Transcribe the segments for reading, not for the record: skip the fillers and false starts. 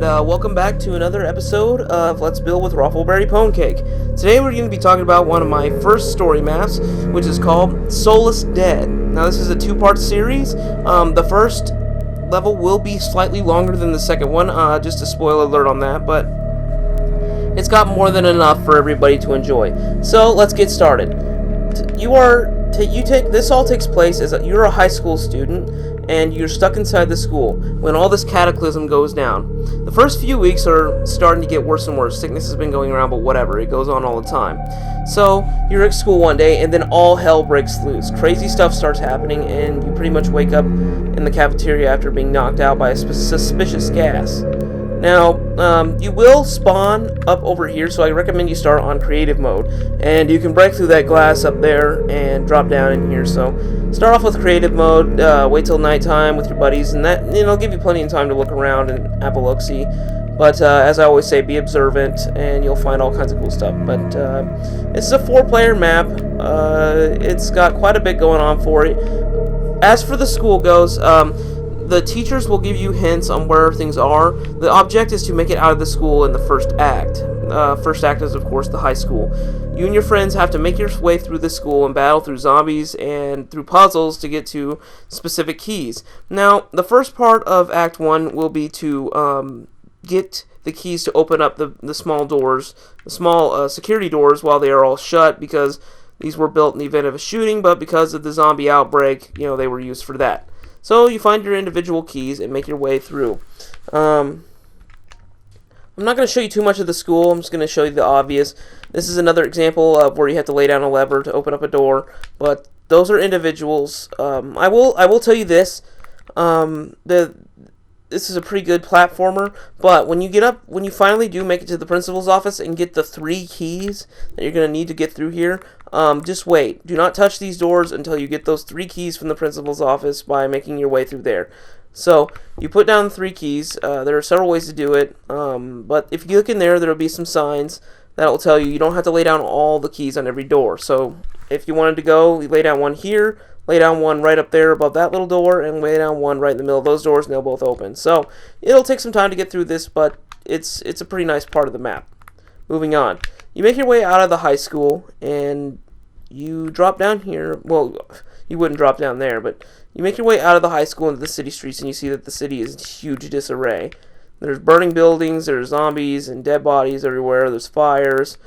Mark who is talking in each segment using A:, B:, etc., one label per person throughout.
A: and welcome back to another episode of Let's Build with Ruffleberry Pone Cake. Today we're going to be talking about one of my first story maps, which is called Soulless Dead. Now this is a two-part series. The first level will be slightly longer than the second one, just a spoiler alert on that, but it's got more than enough for everybody to enjoy. So let's get started. This all takes place as you're a high school student and you're stuck inside the school when all this cataclysm goes down. The first few weeks are starting to get worse and worse. Sickness has been going around, but whatever, it goes on all the time. So you're at school one day and then all hell breaks loose. Crazy stuff starts happening and you pretty much wake up in the cafeteria after being knocked out by a suspicious gas. Now, you will spawn up over here, so I recommend you start on creative mode. And you can break through that glass up there and drop down in here. So, start off with creative mode, wait till nighttime with your buddies, and that, it'll give you plenty of time to look around and have a look-see. But, as I always say, be observant, and you'll find all kinds of cool stuff. But, this is a 4-player map. It's got quite a bit going on for it. As for the school goes, the teachers will give you hints on where things are. The object is to make it out of the school in the first act. First act is, of course, the high school. You and your friends have to make your way through the school and battle through zombies and through puzzles to get to specific keys. Now, the first part of Act 1 will be to get the keys to open up the small doors, the small security doors while they are all shut, because these were built in the event of a shooting, but because of the zombie outbreak, they were used for that. So you find your individual keys and make your way through. I'm not going to show you too much of the school. I'm just going to show you the obvious. This is another example of where you have to lay down a lever to open up a door. But those are individuals. I will tell you this. This is a pretty good platformer. But when you finally do make it to the principal's office and get the 3 keys that you're going to need to get through here, just wait. Do not touch these doors until you get those 3 keys from the principal's office by making your way through there. So, you put down the 3 keys. There are several ways to do it. But if you look in there will be some signs that will tell you don't have to lay down all the keys on every door. So, if you wanted to go, you lay down one here, lay down one right up there above that little door, and lay down one right in the middle of those doors, and they'll both open. So, it'll take some time to get through this, but it's a pretty nice part of the map. Moving on. You make your way out of the high school, and you drop down here. Well, you wouldn't drop down there, but you make your way out of the high school into the city streets, and you see that the city is in huge disarray. There's burning buildings, there's zombies and dead bodies everywhere, there's fires,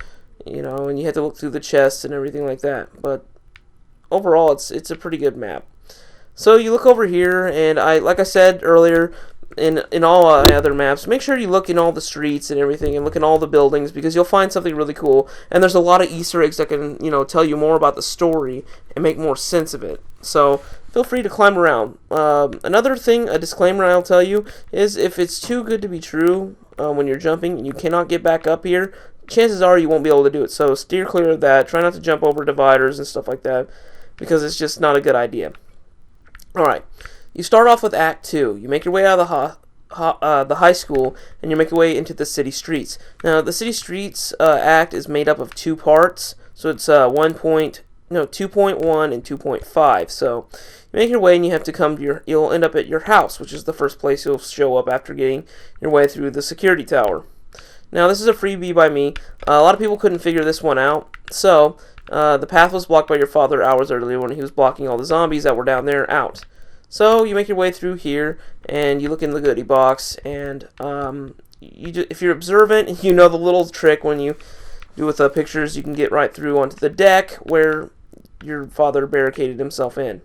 A: and you have to look through the chests and everything like that. But overall, it's a pretty good map. So you look over here, and like I said earlier, in all other maps, make sure you look in all the streets and everything, and look in all the buildings, because you'll find something really cool. And there's a lot of Easter eggs that can, tell you more about the story and make more sense of it. So feel free to climb around. Another thing, a disclaimer I'll tell you, is if it's too good to be true when you're jumping and you cannot get back up here, chances are you won't be able to do it. So steer clear of that. Try not to jump over dividers and stuff like that, because it's just not a good idea. Alright. You start off with Act 2. You make your way out of the high school, and you make your way into the city streets. Now, the city streets act is made up of 2 parts, so it's 2.1 and 2.5. So you make your way, and you have to you'll end up at your house, which is the first place you'll show up after getting your way through the security tower. Now, this is a freebie by me. A lot of people couldn't figure this one out, so the path was blocked by your father hours earlier when he was blocking all the zombies that were down there out. So you make your way through here, and you look in the goodie box, and if you're observant, you know the little trick when you do with the pictures, you can get right through onto the deck where your father barricaded himself in.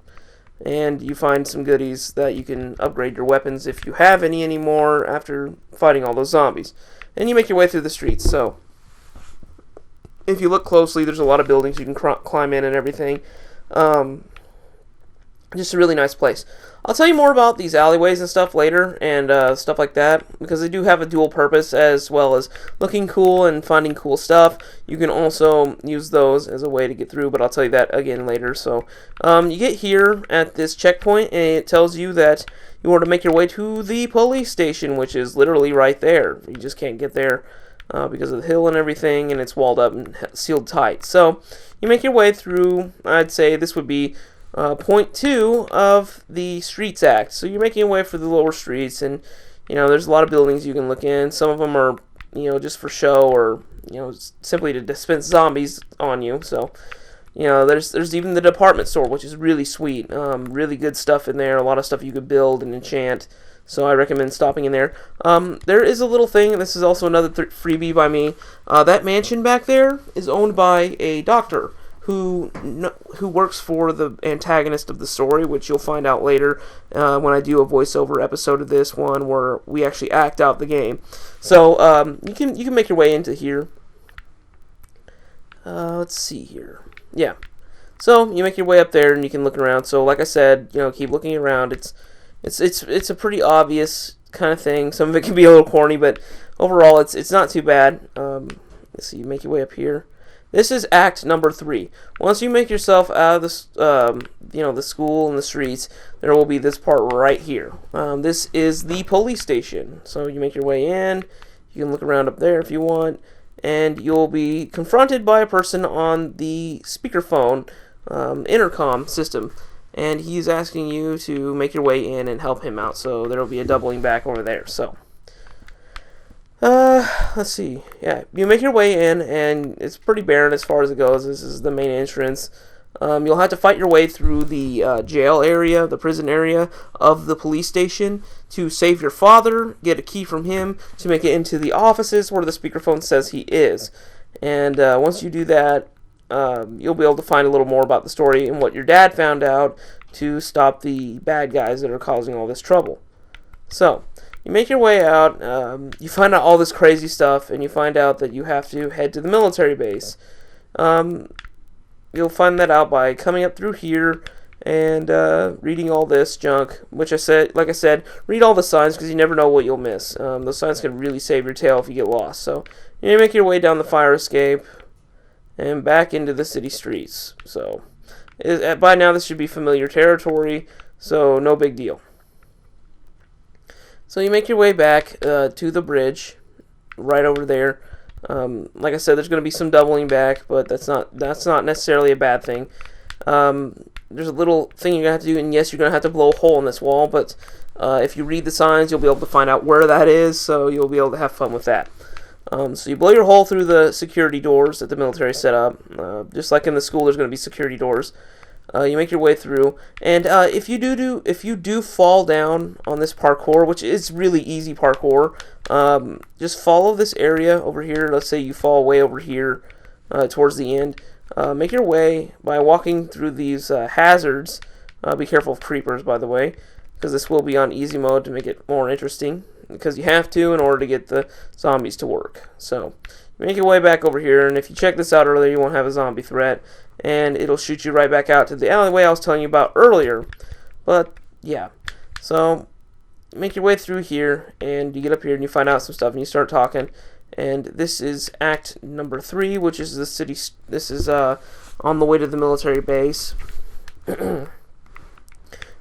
A: And you find some goodies that you can upgrade your weapons if you have any anymore after fighting all those zombies. And you make your way through the streets. So if you look closely, there's a lot of buildings you can climb in and everything. Just a really nice place. I'll tell you more about these alleyways and stuff later, and stuff like that, because they do have a dual purpose, as well as looking cool and finding cool stuff. You can also use those as a way to get through, but I'll tell you that again later. So you get here at this checkpoint, and it tells you that you want to make your way to the police station, which is literally right there. You just can't get there because of the hill and everything, and it's walled up and sealed tight. So you make your way through. I'd say this would be point 2 of the Streets Act. So you're making your way for the lower streets, and There's a lot of buildings you can look in. Some of them are, just for show or, simply to dispense zombies on you. So, there's even the department store, which is really sweet. Really good stuff in there. A lot of stuff you could build and enchant. So I recommend stopping in there. There is a little thing. This is also another freebie by me. That mansion back there is owned by a doctor who works for the antagonist of the story, which you'll find out later when I do a voiceover episode of this one where we actually act out the game. So you can make your way into here. Let's see here. Yeah. So you make your way up there and you can look around. So like I said, keep looking around. It's a pretty obvious kind of thing. Some of it can be a little corny, but overall it's not too bad. Let's see. You make your way up here. This is act number 3. Once you make yourself out of the school and the streets, there will be this part right here. This is the police station. So you make your way in. You can look around up there if you want, and you'll be confronted by a person on the speakerphone intercom system, and he's asking you to make your way in and help him out. So there will be a doubling back over there. So. Let's see. Yeah, you make your way in, and it's pretty barren as far as it goes. This is the main entrance. You'll have to fight your way through the jail area, the prison area of the police station to save your father, get a key from him to make it into the offices where the speakerphone says he is. And once you do that, you'll be able to find a little more about the story and what your dad found out to stop the bad guys that are causing all this trouble. So, you make your way out, you find out all this crazy stuff, and you find out that you have to head to the military base. You'll find that out by coming up through here and reading all this junk, which like I said, read all the signs because you never know what you'll miss. Those signs can really save your tail if you get lost. So you make your way down the fire escape and back into the city streets. So by now this should be familiar territory, so no big deal. So you make your way back to the bridge, right over there. Like I said, there's going to be some doubling back, but that's not necessarily a bad thing. There's a little thing you're going to have to do, and yes, you're going to have to blow a hole in this wall, but if you read the signs, you'll be able to find out where that is, so you'll be able to have fun with that. So you blow your hole through the security doors that the military set up. Just like in the school, there's going to be security doors. You make your way through, and if you do fall down on this parkour, which is really easy parkour, just follow this area over here. Let's say you fall way over here towards the end. Make your way by walking through these hazards. Be careful of creepers, by the way, because this will be on easy mode to make it more interesting, because you have to in order to get the zombies to work. So make your way back over here, and if you check this out earlier, you won't have a zombie threat, and it'll shoot you right back out to the alleyway I was telling you about earlier. But yeah, so make your way through here, and you get up here and you find out some stuff, and you start talking. And this is act number 3, which is the city. This is on the way to the military base.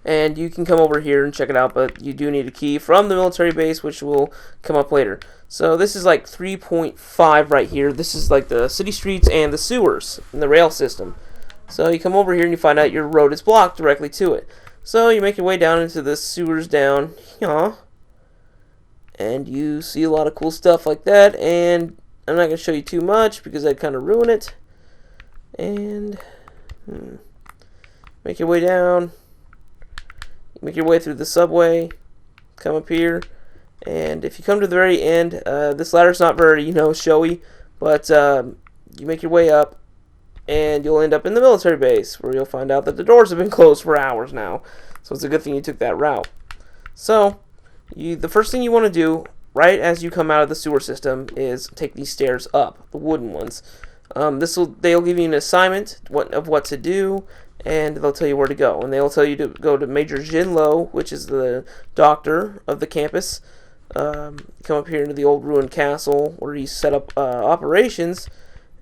A: And you can come over here and check it out, but you do need a key from the military base, which will come up later. So this is like 3.5 right here. This is like the city streets and the sewers and the rail system. So you come over here and you find out your road is blocked directly to it. So you make your way down into the sewers down here, and you see a lot of cool stuff like that. And I'm not going to show you too much because I'd kind of ruin it. And make your way down. Make your way through the subway, come up here, and if you come to the very end, this ladder's not very, showy, but you make your way up, and you'll end up in the military base, where you'll find out that the doors have been closed for hours now, so it's a good thing you took that route. So, the first thing you want to do, right as you come out of the sewer system, is take these stairs up, the wooden ones. They'll give you an assignment of what to do, and they'll tell you where to go. And they'll tell you to go to Major Jinlo, which is the doctor of the campus. Come up here into the old ruined castle where he set up operations.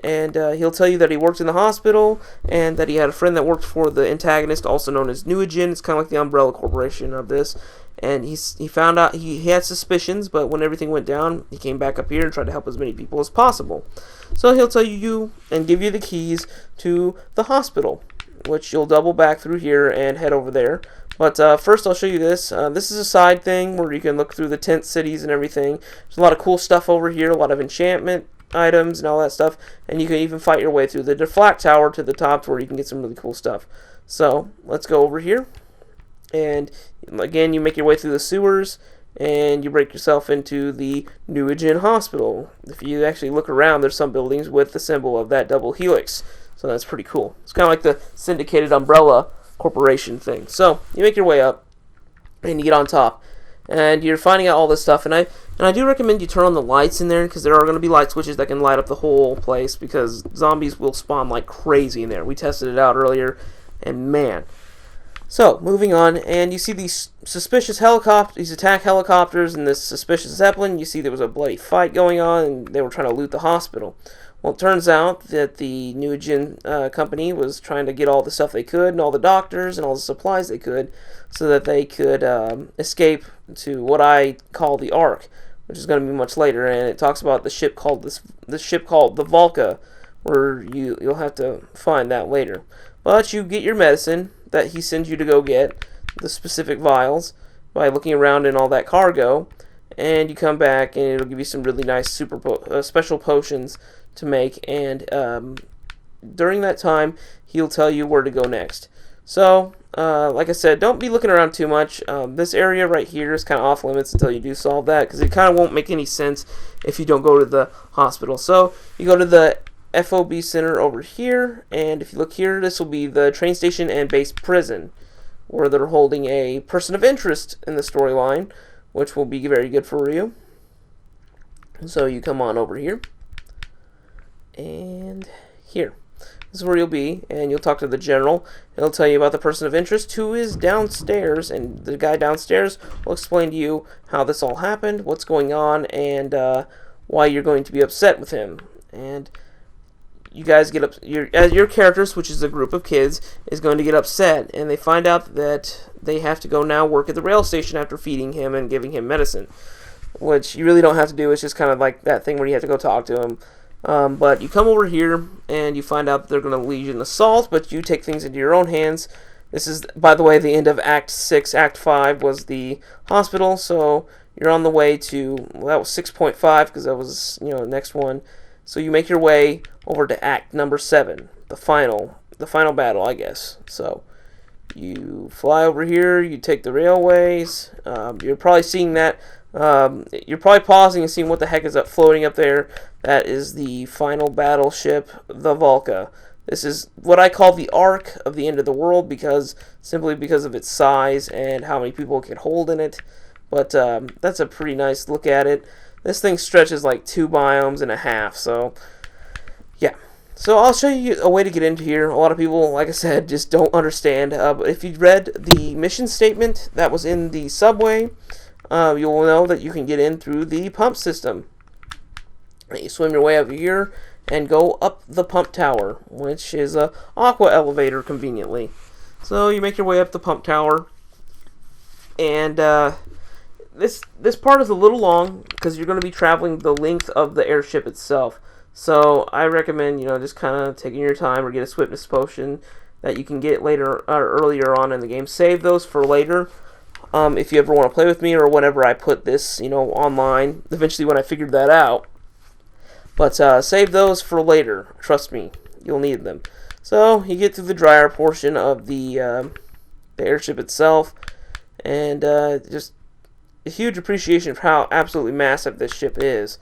A: And he'll tell you that he worked in the hospital and that he had a friend that worked for the antagonist, also known as Nuagen. It's kind of like the umbrella corporation of this. And he found out he had suspicions, but when everything went down, he came back up here and tried to help as many people as possible. So he'll tell you and give you the keys to the hospital, which you'll double back through here and head over there. But first I'll show you this. This is a side thing where you can look through the tent cities and everything. There's a lot of cool stuff over here, a lot of enchantment items and all that stuff, and you can even fight your way through the deflect tower to the top where you can get some really cool stuff. So let's go over here, and again you make your way through the sewers, and you break yourself into the Newigen Hospital. If you actually look around, there's some buildings with the symbol of that double helix, so that's pretty cool. It's kind of like the syndicated umbrella corporation thing. So you make your way up, and you get on top, and you're finding out all this stuff. And I do recommend you turn on the lights in there, because there are going to be light switches that can light up the whole place, because zombies will spawn like crazy in there. We tested it out earlier, and man. So, moving on, and you see these suspicious helicopters, these attack helicopters, and this suspicious Zeppelin. You see there was a bloody fight going on, and they were trying to loot the hospital. Well, it turns out that the Newigen company was trying to get all the stuff they could, and all the doctors, and all the supplies they could, so that they could escape to what I call the Ark, which is going to be much later, and it talks about the ship called the Volca, where you'll have to find that later. But you get your medicine that he sends you to go get, the specific vials, by looking around in all that cargo, and you come back and it'll give you some really nice special potions to make, and during that time he'll tell you where to go next. So like I said, don't be looking around too much. This area right here is kind of off limits until you do solve that, because it kind of won't make any sense if you don't go to the hospital. So you go to the FOB Center over here, and if you look here, this will be the train station and base prison, where they're holding a person of interest in the storyline, which will be very good for you. So you come on over here, and here. This is where you'll be, and you'll talk to the general. He'll tell you about the person of interest who is downstairs, and the guy downstairs will explain to you how this all happened, what's going on, and why you're going to be upset with him. And you guys get up. Your characters, which is a group of kids, is going to get upset, and they find out that they have to go now work at the rail station after feeding him and giving him medicine, which you really don't have to do. It's just kind of like that thing where you have to go talk to him. But you come over here, and you find out that they're going to lead you in assault, but you take things into your own hands. This is, by the way, the end of Act 6. Act 5 was the hospital, so you're on the way to, well, that was 6.5, because that was, the next one. So you make your way over to Act number 7, the final battle, I guess. So you fly over here, you take the railways. You're probably seeing that. You're probably pausing and seeing what the heck is up floating up there. That is the final battleship, the Volca. This is what I call the Ark of the end of the world, simply because of its size and how many people it can hold in it. But that's a pretty nice look at it. This thing stretches like 2 biomes and a half, so yeah. So I'll show you a way to get into here. A lot of people, like I said, just don't understand. But if you read the mission statement that was in the subway, you will know that you can get in through the pump system. You swim your way over here and go up the pump tower, which is a aqua elevator conveniently. So you make your way up the pump tower, and this part is a little long because you're going to be traveling the length of the airship itself. So I recommend, just kind of taking your time, or get a swiftness potion that you can get later or earlier on in the game. Save those for later. If you ever want to play with me, or whenever I put this, online, eventually when I figured that out. But save those for later. Trust me, you'll need them. So you get through the drier portion of the airship itself, and just a huge appreciation for how absolutely massive this ship is.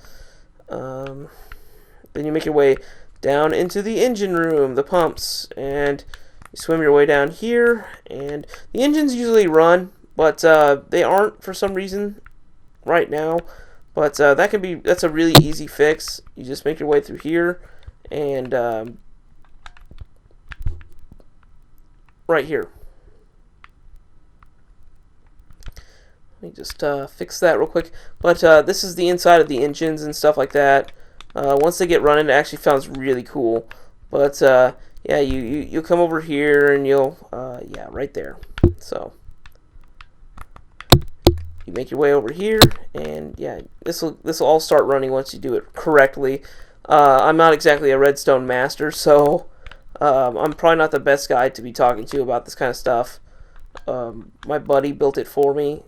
A: Then you make your way down into the engine room, the pumps, and you swim your way down here, and the engines usually run, but they aren't for some reason right now. But that's a really easy fix. You just make your way through here, and right here. Let me just fix that real quick. But this is the inside of the engines and stuff like that. Once they get running, it actually sounds really cool. But yeah, you'll come over here, and you'll right there. So you make your way over here, and yeah, this will all start running once you do it correctly. I'm not exactly a redstone master, so I'm probably not the best guy to be talking to about this kind of stuff. My buddy built it for me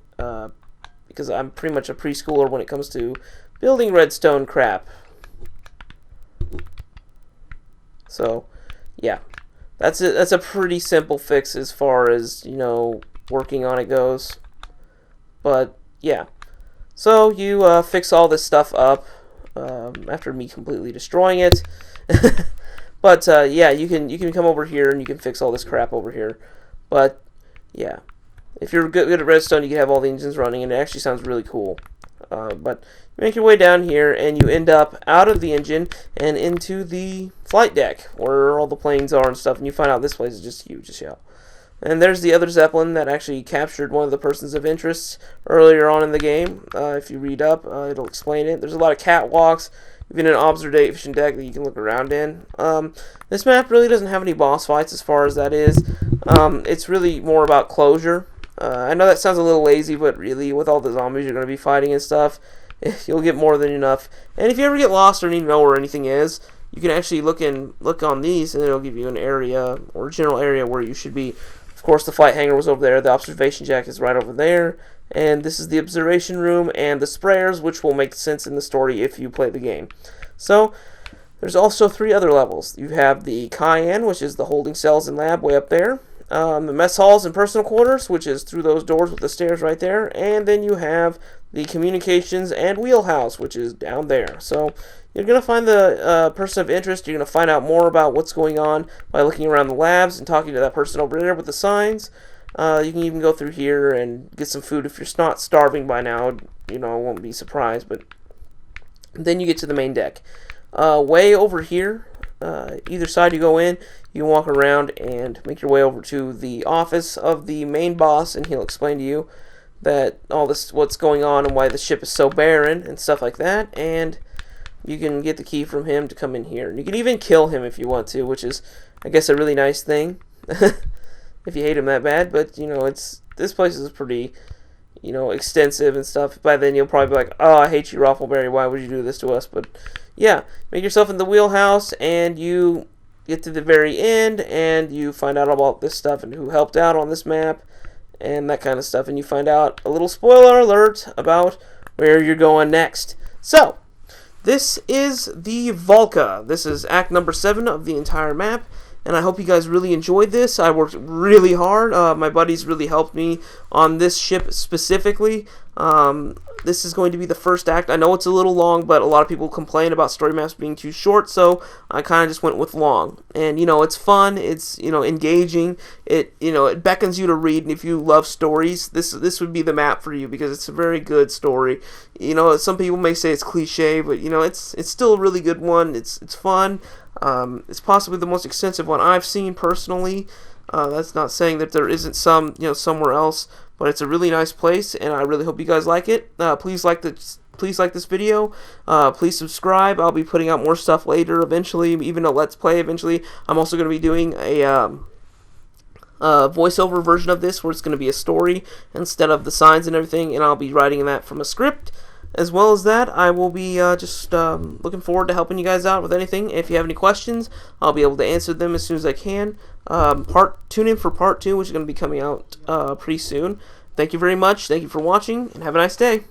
A: because I'm pretty much a preschooler when it comes to building redstone crap. So, yeah, that's it. That's a pretty simple fix as far as, you know, working on it goes. But yeah, so you fix all this stuff up after me completely destroying it. But yeah, you can come over here and you can fix all this crap over here. But yeah, if you're good at redstone, you can have all the engines running, and it actually sounds really cool. But you make your way down here, and you end up out of the engine and into the flight deck, where all the planes are and stuff, and you find out this place is just huge as hell. And there's the other Zeppelin that actually captured one of the persons of interest earlier on in the game. If you read up, it'll explain it. There's a lot of catwalks, even an observation deck that you can look around in. This map really doesn't have any boss fights as far as that is. It's really more about closure. I know that sounds a little lazy, but really, with all the zombies you're going to be fighting and stuff, you'll get more than enough. And if you ever get lost or need to know where anything is, you can actually look on these, and it'll give you an area or general area where you should be. Of course, the flight hangar was over there. The observation jack is right over there. And this is the observation room and the sprayers, which will make sense in the story if you play the game. So, there's also 3 other levels. You have the Cayenne, which is the holding cells and lab way up there. The mess halls and personal quarters, which is through those doors with the stairs right there. And then you have the communications and wheelhouse, which is down there. So, you're going to find the person of interest. You're going to find out more about what's going on by looking around the labs and talking to that person over there with the signs. You can even go through here and get some food if you're not starving by now. You know, I won't be surprised. But then you get to the main deck. Way over here, either side you go in, you can walk around and make your way over to the office of the main boss, and he'll explain to you that all this, what's going on and why the ship is so barren and stuff like that. And you can get the key from him to come in here. And you can even kill him if you want to, which is, I guess, a really nice thing. If you hate him that bad. But, you know, this place is pretty, you know, extensive and stuff. By then you'll probably be like, oh, I hate you, Raffleberry. Why would you do this to us? But, yeah, make yourself in the wheelhouse, and you get to the very end, and you find out about this stuff and who helped out on this map and that kind of stuff. And you find out a little spoiler alert about where you're going next. So, this is the Volca. This is act number 7 of the entire map, and I hope you guys really enjoyed this. I worked really hard. My buddies really helped me on this ship specifically. This is going to be the first act. I know it's a little long, but a lot of people complain about story maps being too short, so I kind of just went with long. And, you know, it's fun. It's, you know, engaging. It, you know, it beckons you to read, and if you love stories, this would be the map for you, because it's a very good story. You know, some people may say it's cliche, but, you know, it's still a really good one. It's fun. It's possibly the most extensive one I've seen personally. That's not saying that there isn't some, you know, somewhere else, but it's a really nice place, and I really hope you guys like it. Please like this video. Please subscribe. I'll be putting out more stuff later eventually, even a Let's Play eventually. I'm also going to be doing a voiceover version of this, where it's going to be a story instead of the signs and everything, and I'll be writing that from a script. As well as that, I will be just looking forward to helping you guys out with anything. If you have any questions, I'll be able to answer them as soon as I can. Tune in for part 2, which is going to be coming out pretty soon. Thank you very much. Thank you for watching, and have a nice day.